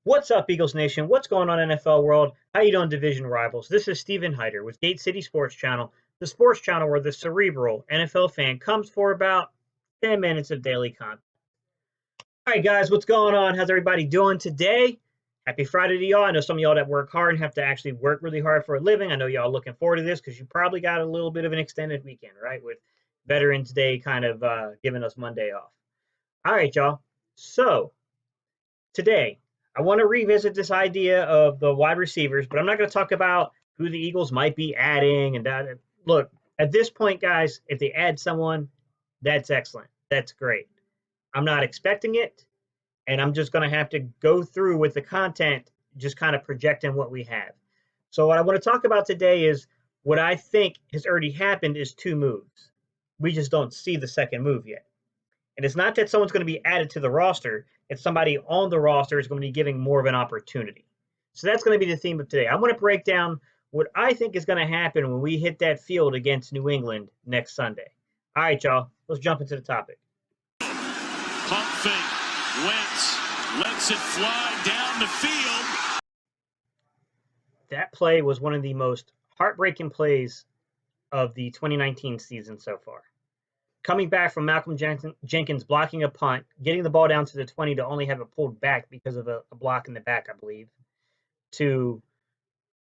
What's up, Eagles Nation? What's going on, NFL world? How you doing, division rivals? This is Steven Hyder with Gate City Sports Channel, the sports channel where the cerebral NFL fan comes for about 10 minutes of daily content. All right, guys, what's going on? How's everybody doing today? Happy Friday to y'all. I know some of y'all that work hard and have to actually work really hard for a living. I know y'all looking forward to this because you probably got a little bit of an extended weekend, right? With Veterans Day kind of giving us Monday off. All right, y'all. So, today, I want to revisit this idea of the wide receivers, but I'm not going to talk about who the Eagles might be adding and that. Look, at this point, guys, if they add someone, that's excellent. That's great. I'm not expecting it, and I'm just going to have to go through with the content, just kind of projecting what we have. So, what I want to talk about today is what I think has already happened is two moves. We just don't see the second move yet. And it's not that someone's going to be added to the roster, it's somebody on the roster is going to be giving more of an opportunity. So that's going to be the theme of today. I want to break down what I think is going to happen when we hit that field against New England next Sunday. All right, y'all, let's jump into the topic. Pump fake. Wentz lets it fly down the field. That play was one of the most heartbreaking plays of the 2019 season so far. Coming back from Malcolm Jenkins blocking a punt, getting the ball down to the 20 to only have it pulled back because of a block in the back, I believe, to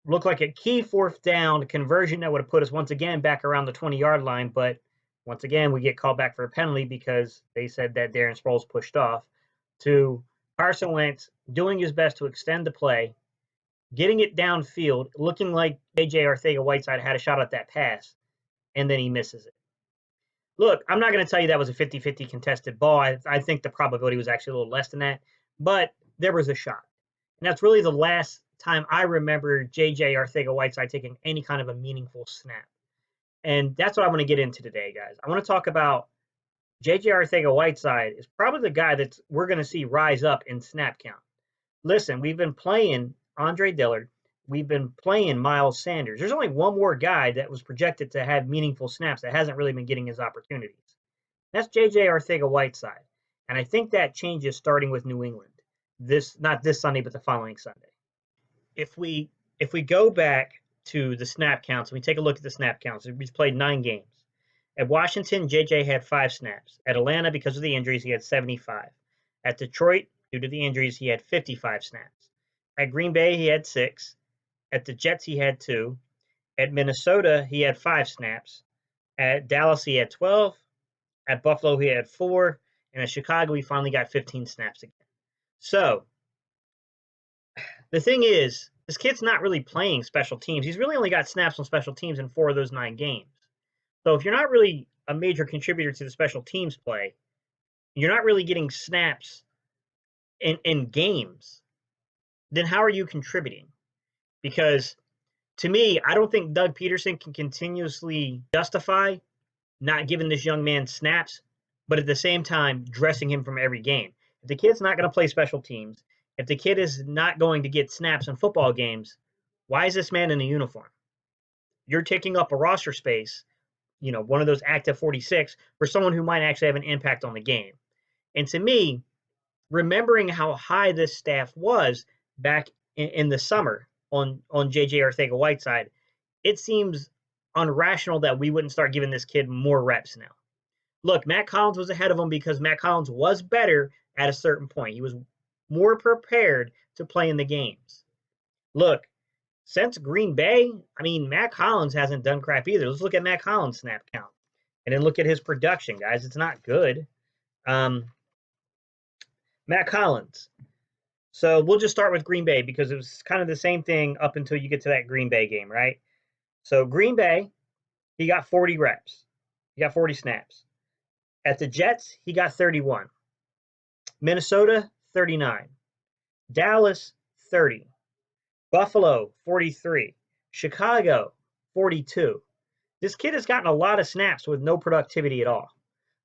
look like a key fourth down conversion that would have put us once again back around the 20-yard line. But once again, we get called back for a penalty because they said that Darren Sproles pushed off, to Carson Wentz doing his best to extend the play, getting it downfield, looking like J.J. Arcega-Whiteside had a shot at that pass, and then he misses it. Look, I'm not going to tell you that was a 50-50 contested ball. I think the probability was actually a little less than that, but there was a shot. And that's really the last time I remember J.J. Arcega-Whiteside taking any kind of a meaningful snap. And that's what I want to get into today, guys. I want to talk about J.J. Arcega-Whiteside is probably the guy that we're going to see rise up in snap count. Listen, we've been playing Andre Dillard. We've been playing Miles Sanders. There's only one more guy that was projected to have meaningful snaps that hasn't really been getting his opportunities. That's J.J. Arcega-Whiteside. And I think that changes starting with New England. Not this Sunday, but the following Sunday. If we go back to the snap counts, and we take a look at the snap counts, we've played 9 games. At Washington, J.J. had 5 snaps. At Atlanta, because of the injuries, he had 75. At Detroit, due to the injuries, he had 55 snaps. At Green Bay, he had 6. At the Jets, he had 2. At Minnesota, he had 5 snaps. At Dallas, he had 12. At Buffalo, he had 4. And at Chicago, he finally got 15 snaps again. So, the thing is, this kid's not really playing special teams. He's really only got snaps on special teams in 4 of those 9 games. So if you're not really a major contributor to the special teams play, you're not really getting snaps in games, then how are you contributing? Because to me, I don't think Doug Peterson can continuously justify not giving this young man snaps, but at the same time, dressing him from every game. If the kid's not going to play special teams, if the kid is not going to get snaps in football games, why is this man in a uniform? You're taking up a roster space, one of those active 46 for someone who might actually have an impact on the game. And to me, remembering how high this staff was back in the summer on J.J. Arcega-Whiteside, it seems unrational that we wouldn't start giving this kid more reps now. Look, Matt Collins was ahead of him because Matt Collins was better at a certain point. He was more prepared to play in the games. Look, since Green Bay, Matt Collins hasn't done crap either. Let's look at Matt Collins' snap count. And then look at his production, guys. It's not good. Matt Collins. So we'll just start with Green Bay because it was kind of the same thing up until you get to that Green Bay game, right? So Green Bay, he got 40 reps. He got 40 snaps. At the Jets, he got 31. Minnesota, 39. Dallas, 30. Buffalo, 43. Chicago, 42. This kid has gotten a lot of snaps with no productivity at all.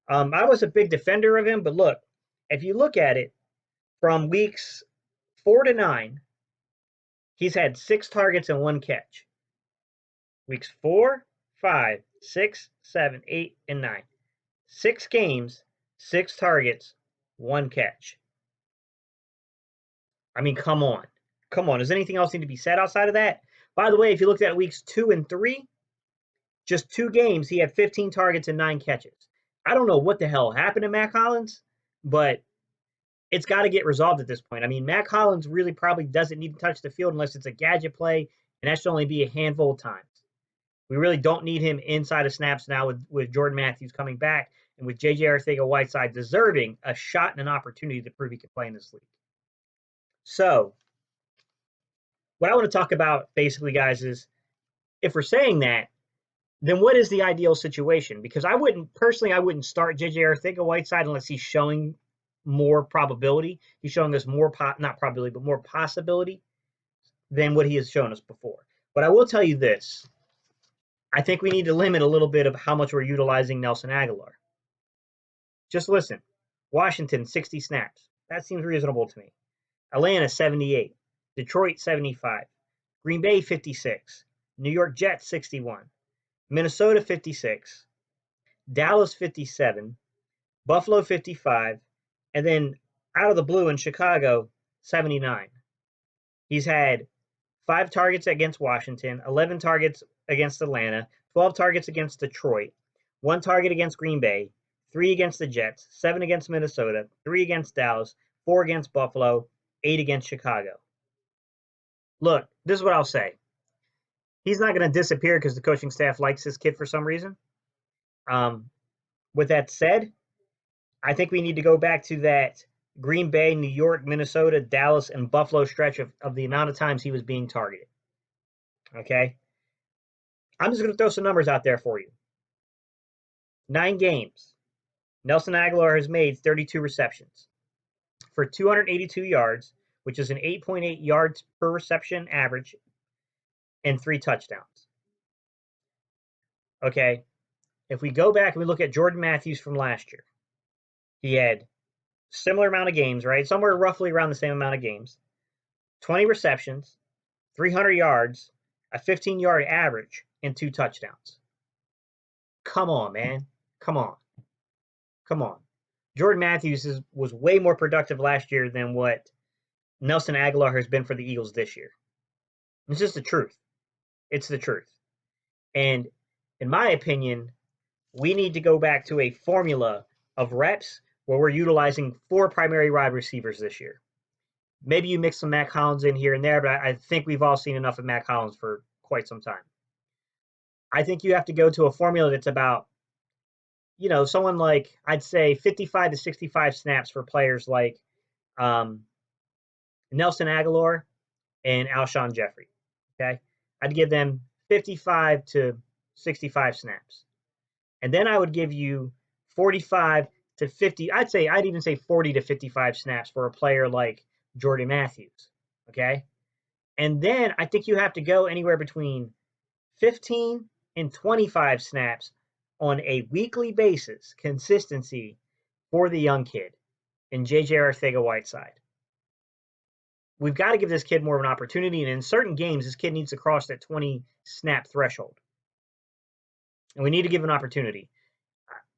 I was a big defender of him, but look, if you look at it, from weeks 4 to 9, he's had 6 targets and 1 catch. Weeks 4, 5, 6, 7, 8, and 9. 6 games, 6 targets, 1 catch. I mean, come on. Come on. Does anything else need to be said outside of that? By the way, if you looked at weeks 2 and 3, just 2 games, he had 15 targets and 9 catches. I don't know what the hell happened to Mac Hollins, but it's got to get resolved at this point. I mean, Mac Hollins really probably doesn't need to touch the field unless it's a gadget play, and that should only be a handful of times. We really don't need him inside of snaps now with Jordan Matthews coming back and with J.J. Arcega-Whiteside deserving a shot and an opportunity to prove he can play in this league. So, what I want to talk about basically, guys, is if we're saying that, then what is the ideal situation? Because I wouldn't start J.J. Arcega-Whiteside unless he's showing more probability. He's showing us more, not probability, but more possibility than what he has shown us before. But I will tell you this. I think we need to limit a little bit of how much we're utilizing Nelson Agholor. Just listen. Washington, 60 snaps. That seems reasonable to me. Atlanta, 78. Detroit, 75. Green Bay, 56. New York Jets, 61. Minnesota, 56. Dallas, 57. Buffalo, 55. And then out of the blue in Chicago, 79. He's had 5 targets against Washington, 11 targets against Atlanta, 12 targets against Detroit, 1 target against Green Bay, 3 against the Jets, 7 against Minnesota, 3 against Dallas, 4 against Buffalo, 8 against Chicago. Look, this is what I'll say. He's not going to disappear because the coaching staff likes this kid for some reason. With that said, I think we need to go back to that Green Bay, New York, Minnesota, Dallas, and Buffalo stretch of the amount of times he was being targeted. Okay? I'm just going to throw some numbers out there for you. 9 games. Nelson Agholor has made 32 receptions for 282 yards, which is an 8.8 yards per reception average, and 3 touchdowns. Okay? If we go back and we look at Jordan Matthews from last year, he had similar amount of games, right? Somewhere roughly around the same amount of games. 20 receptions, 300 yards, a 15-yard average, and 2 touchdowns. Come on, man. Come on. Come on. Jordan Matthews was way more productive last year than what Nelson Agholor has been for the Eagles this year. It's just the truth. It's the truth. And in my opinion, we need to go back to a formula of reps where we're utilizing 4 primary wide receivers this year. Maybe you mix some Mac Hollins in here and there, but I think we've all seen enough of Mac Hollins for quite some time. I think you have to go to a formula that's about, someone like, I'd say 55 to 65 snaps for players like Nelson Agholor and Alshon Jeffrey. Okay. I'd give them 55 to 65 snaps. And then I would give you 45 to 50. I'd even say 40 to 55 snaps for a player like Jordan Matthews. Okay. And then I think you have to go anywhere between 15 and 25 snaps on a weekly basis, consistency for the young kid in J.J. Arcega-Whiteside. We've got to give this kid more of an opportunity, and in certain games, this kid needs to cross that 20 snap threshold. And we need to give an opportunity.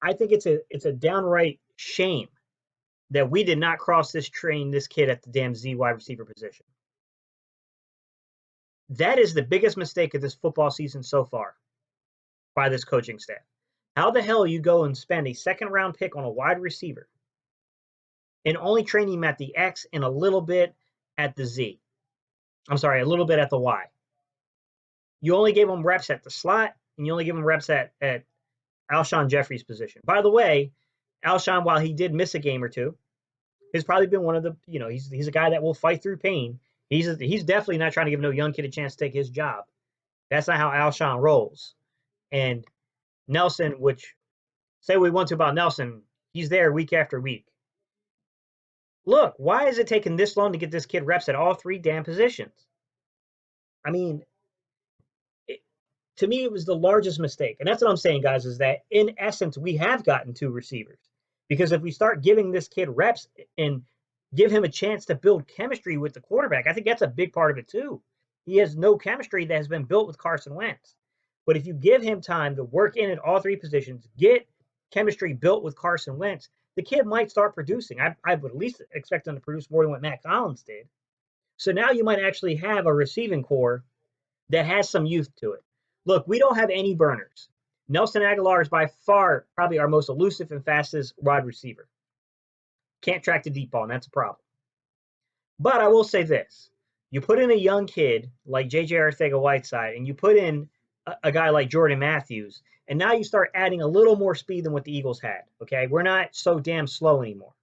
I think it's a downright shame that we did not cross this kid at the damn Z wide receiver position. That is the biggest mistake of this football season so far by this coaching staff. How the hell you go and spend a second-round pick on a wide receiver and only train him at the X and a little bit at the Z? I'm sorry, a little bit at the Y. You only gave him reps at the slot, and you only give him reps at Alshon Jeffrey's position. By the way, Alshon, while he did miss a game or two, has probably been one of the, he's a guy that will fight through pain. He's definitely not trying to give no young kid a chance to take his job. That's not how Alshon rolls. And Nelson, which say what we want to about Nelson, he's there week after week. Look, why is it taking this long to get this kid reps at all 3 damn positions? I mean, to me, it was the largest mistake. And that's what I'm saying, guys, is that in essence, we have gotten 2 receivers. Because if we start giving this kid reps and give him a chance to build chemistry with the quarterback, I think that's a big part of it too. He has no chemistry that has been built with Carson Wentz. But if you give him time to work in at all 3 positions, get chemistry built with Carson Wentz, the kid might start producing. I would at least expect him to produce more than what Matt Collins did. So now you might actually have a receiving core that has some youth to it. Look, we don't have any burners. Nelson Agholor is by far probably our most elusive and fastest wide receiver. Can't track the deep ball, and that's a problem. But I will say this. You put in a young kid like J.J. Arcega-Whiteside, and you put in a guy like Jordan Matthews, and now you start adding a little more speed than what the Eagles had, okay? We're not so damn slow anymore.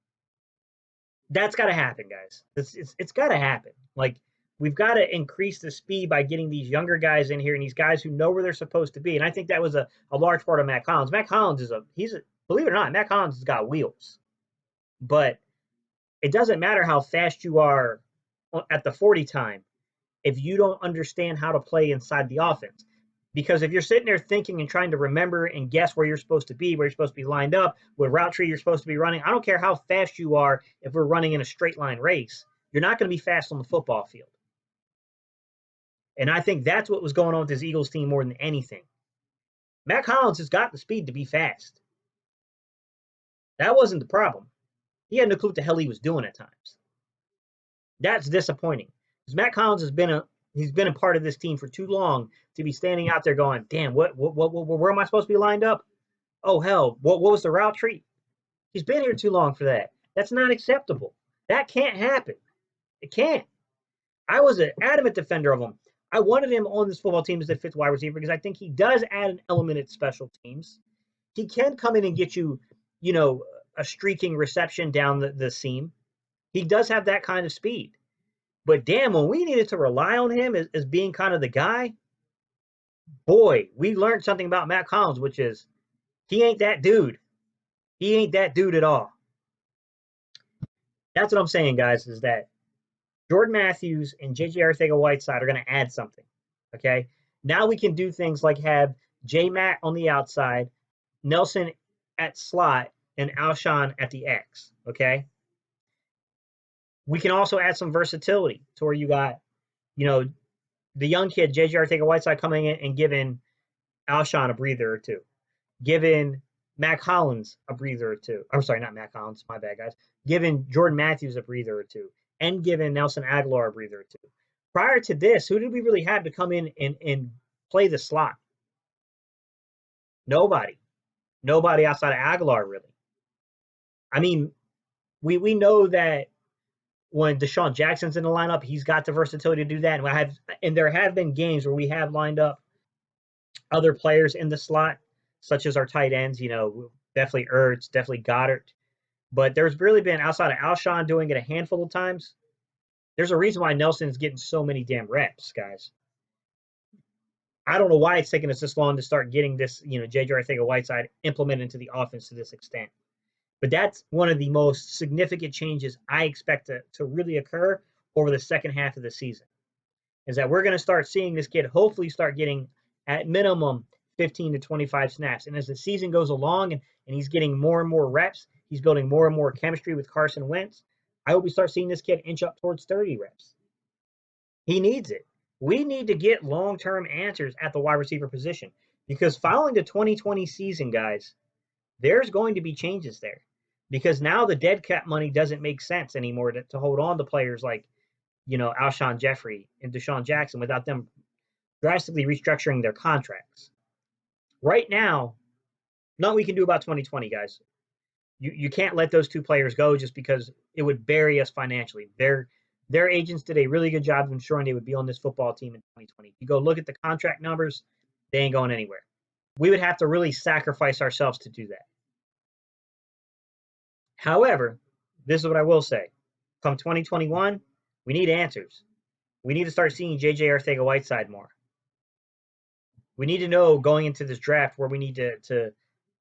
That's got to happen, guys. It's got to happen. Like, we've got to increase the speed by getting these younger guys in here and these guys who know where they're supposed to be. And I think that was a large part of Matt Collins. Matt Collins believe it or not, Matt Collins has got wheels. But it doesn't matter how fast you are at the 40 time if you don't understand how to play inside the offense. Because if you're sitting there thinking and trying to remember and guess where you're supposed to be, where you're supposed to be lined up, what route tree you're supposed to be running, I don't care how fast you are if we're running in a straight line race, you're not going to be fast on the football field. And I think that's what was going on with this Eagles team more than anything. Matt Collins has got the speed to be fast. That wasn't the problem. He had no clue what the hell he was doing at times. That's disappointing. Because Matt Collins he's been a part of this team for too long to be standing out there going, damn, where am I supposed to be lined up? Oh hell, what was the route tree? He's been here too long for that. That's not acceptable. That can't happen. It can't. I was an adamant defender of him. I wanted him on this football team as a fifth wide receiver because I think he does add an element at special teams. He can come in and get you, a streaking reception down the seam. He does have that kind of speed. But damn, when we needed to rely on him as being kind of the guy, boy, we learned something about Matt Collins, which is he ain't that dude. He ain't that dude at all. That's what I'm saying, guys, is that Jordan Matthews and J.J. Arcega-Whiteside are going to add something, okay? Now we can do things like have J-Matt on the outside, Nelson at slot, and Alshon at the X, okay? We can also add some versatility to where you got, the young kid, J.J. Arcega-Whiteside, coming in and giving Alshon a breather or two, giving Matt Collins a breather or two. I'm sorry, not Matt Collins, my bad, guys. Giving Jordan Matthews a breather or two, and giving Nelson Agholor a breather or two. Prior to this, who did we really have to come in and play the slot? Nobody. Nobody outside of Agholor, really. I mean, we know that when Deshaun Jackson's in the lineup, he's got the versatility to do that. And there have been games where we have lined up other players in the slot, such as our tight ends, definitely Ertz, definitely Goddard. But there's really been, outside of Alshon doing it a handful of times, there's a reason why Nelson's getting so many damn reps, guys. I don't know why it's taking us this long to start getting this, J.J. Arcega-Whiteside implemented into the offense to this extent. But that's one of the most significant changes I expect to really occur over the second half of the season, is that we're going to start seeing this kid hopefully start getting, at minimum, 15 to 25 snaps. And as the season goes along and he's getting more and more reps, he's building more and more chemistry with Carson Wentz, I hope we start seeing this kid inch up towards 30 reps. He needs it. We need to get long-term answers at the wide receiver position, because following the 2020 season, guys, there's going to be changes there, because now the dead cap money doesn't make sense anymore to hold on to players like, Alshon Jeffrey and Deshaun Jackson without them drastically restructuring their contracts. Right now, nothing we can do about 2020, guys. You can't let those two players go just because it would bury us financially. Their agents did a really good job of ensuring they would be on this football team in 2020. You go look at the contract numbers, they ain't going anywhere. We would have to really sacrifice ourselves to do that. However, this is what I will say. Come 2021, we need answers. We need to start seeing J.J. Arcega-Whiteside more. We need to know going into this draft where we need to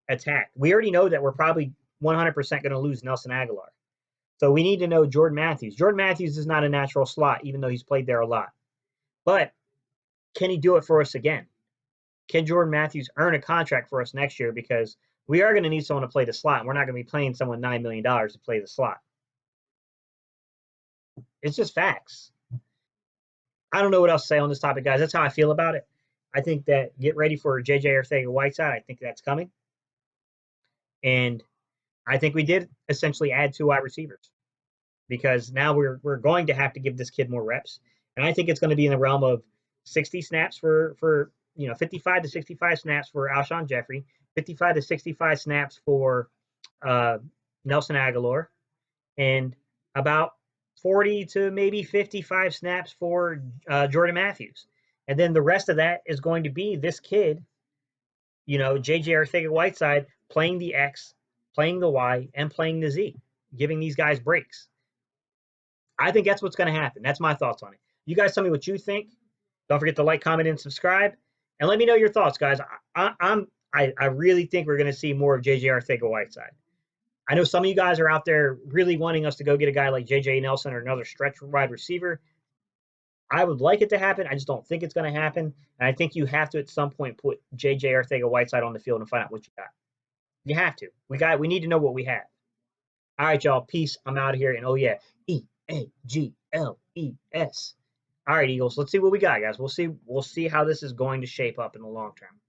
attack. We already know that we're probably 100% going to lose Nelson Agholor. So we need to know Jordan Matthews. Jordan Matthews is not a natural slot, even though he's played there a lot. But can he do it for us again? Can Jordan Matthews earn a contract for us next year? Because we are going to need someone to play the slot, and we're not going to be paying someone $9 million to play the slot. It's just facts. I don't know what else to say on this topic, guys. That's how I feel about it. I think that get ready for J.J. Arcega-Whiteside. I think that's coming. And I think we did essentially add two wide receivers. because now we're going to have to give this kid more reps, and I think it's going to be in the realm of 60 snaps for 55 to 65 snaps for Alshon Jeffrey, 55 to 65 snaps for uh, Nelson Agholor, and about 40 to maybe 55 snaps for Jordan Matthews. And then the rest of that is going to be this kid, JJ Arcega-Whiteside playing the X, playing the Y, and playing the Z, giving these guys breaks. I think that's what's going to happen. That's my thoughts on it. You guys tell me what you think. Don't forget to like, comment, and subscribe. And let me know your thoughts, guys. I really think we're going to see more of JJ Arcega-Whiteside. I know some of you guys are out there really wanting us to go get a guy like JJ Nelson or another stretch wide receiver. I would like it to happen. I just don't think it's going to happen. And I think you have to at some point put JJ Arcega-Whiteside on the field and find out what you got. You have to. We need to know what we have. All right, y'all. Peace. I'm out of here. And oh yeah, EAGLES. All right, Eagles. Let's see what we got, guys. We'll see how this is going to shape up in the long term.